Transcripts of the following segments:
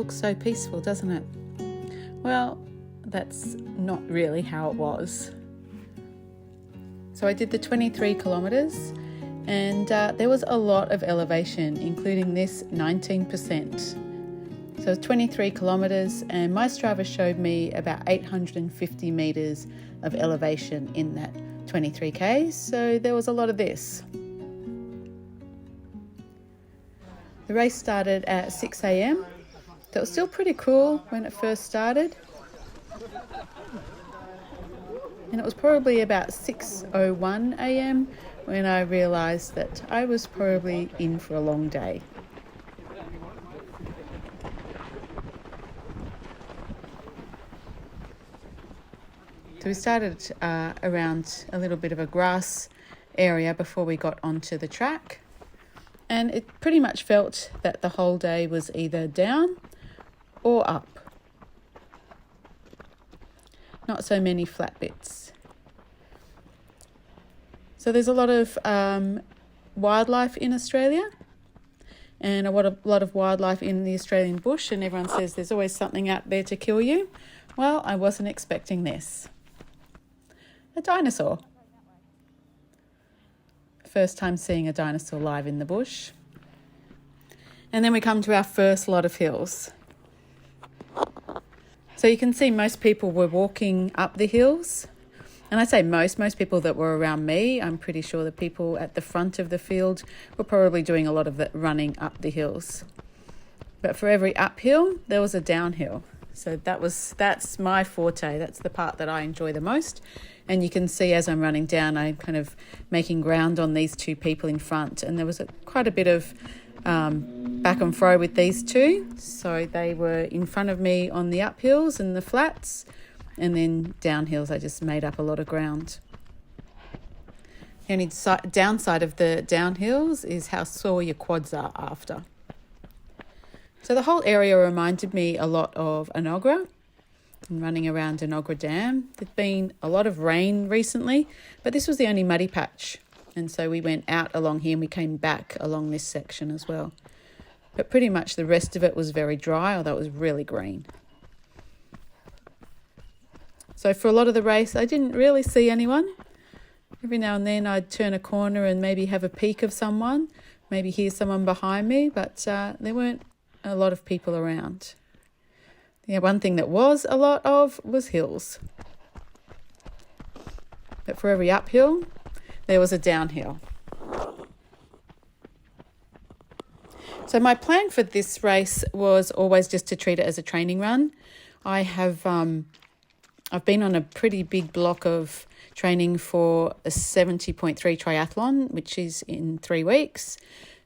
looks so peaceful, doesn't it? Well, that's not really how it was. So I did the 23 kilometres and there was a lot of elevation, including this 19%. So it's 23 kilometres and my Strava showed me about 850 metres of elevation in that 23k, so there was a lot of this. The race started at 6 a.m, so it was still pretty cool when it first started. And it was probably about 6:01 a.m. when I realised that I was probably in for a long day. So we started around a little bit of a grass area before we got onto the track. And it pretty much felt that the whole day was either down or up. Not so many flat bits. So there's a lot of wildlife in Australia and a lot of wildlife in the Australian bush, and everyone says there's always something out there to kill you. Well, I wasn't expecting this. A dinosaur. First time seeing a dinosaur live in the bush. And then we come to our first lot of hills. So you can see most people were walking up the hills. And I say most people that were around me, I'm pretty sure the people at the front of the field were probably doing a lot of the running up the hills. But for every uphill, there was a downhill. So that's my forte. That's the part that I enjoy the most. And you can see as I'm running down, I'm kind of making ground on these two people in front. And there was quite a bit of back and fro with these two. So they were in front of me on the uphills and the flats. And then downhills, I just made up a lot of ground. The only downside of the downhills is how sore your quads are after. So the whole area reminded me a lot of Enoggera and running around Enoggera Dam. There's been a lot of rain recently, but this was the only muddy patch. And so we went out along here and we came back along this section as well. But pretty much the rest of it was very dry, although it was really green. So for a lot of the race, I didn't really see anyone. Every now and then I'd turn a corner and maybe have a peek of someone, maybe hear someone behind me, but there weren't a lot of people around. Yeah, one thing that was a lot of was hills. But for every uphill, there was a downhill. So my plan for this race was always just to treat it as a training run. I've been on a pretty big block of training for a 70.3 triathlon, which is in 3 weeks.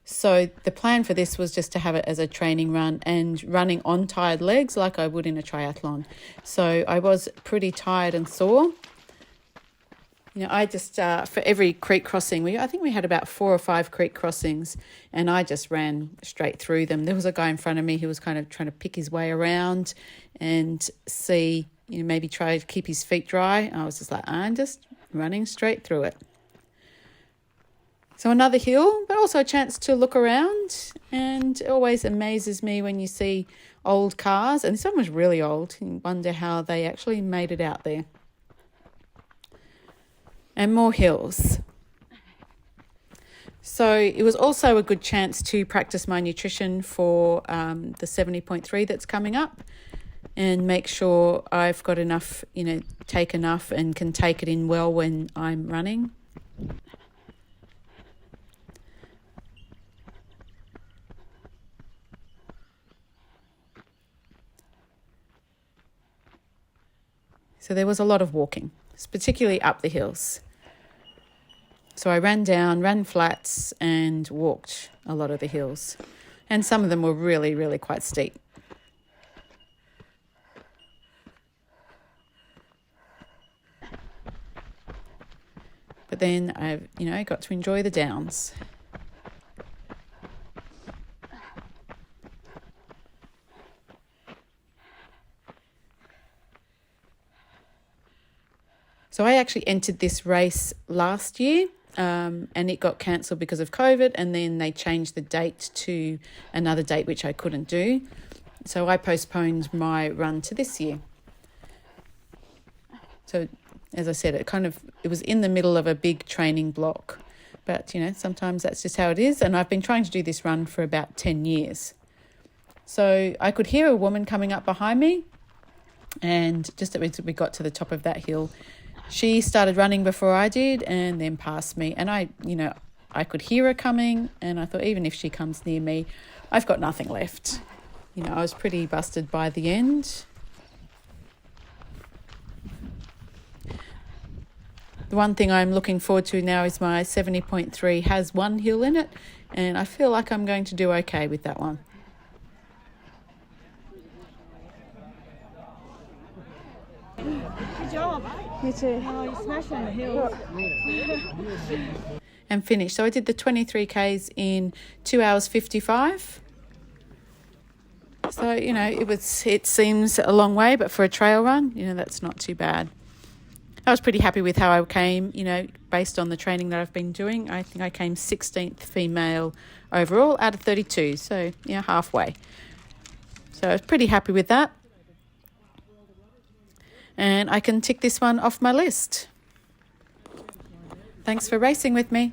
So the plan for this was just to have it as a training run and running on tired legs like I would in a triathlon. So I was pretty tired and sore. You know, I just, for every creek crossing, I think we had about 4 or 5 creek crossings, and I just ran straight through them. There was a guy in front of me who was kind of trying to pick his way around and see, maybe try to keep his feet dry. I was just like, I'm just running straight through it. So another hill, but also a chance to look around, and it always amazes me when you see old cars, and this one was really old, and you wonder how they actually made it out there. And more hills. So it was also a good chance to practice my nutrition for the 70.3 that's coming up, and make sure I've got enough, take enough and can take it in well when I'm running. So there was a lot of walking, particularly up the hills. So I ran down, ran flats and walked a lot of the hills. And some of them were really, really quite steep. But then I got to enjoy the downs. So I actually entered this race last year and it got cancelled because of COVID, and then they changed the date to another date which I couldn't do. So I postponed my run to this year. So as I said, it was in the middle of a big training block. But, sometimes that's just how it is. And I've been trying to do this run for about 10 years. So I could hear a woman coming up behind me. And just as we got to the top of that hill, she started running before I did and then passed me. And I could hear her coming. And I thought, even if she comes near me, I've got nothing left. I was pretty busted by the end. The one thing I'm looking forward to now is my 70.3 has one hill in it, and I feel like I'm going to do okay with that one. Good job. You too. Oh, you smashed on the hills. And finished. So I did the 23Ks in 2 hours 55. So, it seems a long way, but for a trail run, that's not too bad. I was pretty happy with how I came, based on the training that I've been doing. I think I came 16th female overall out of 32, so, halfway. So I was pretty happy with that. And I can tick this one off my list. Thanks for racing with me.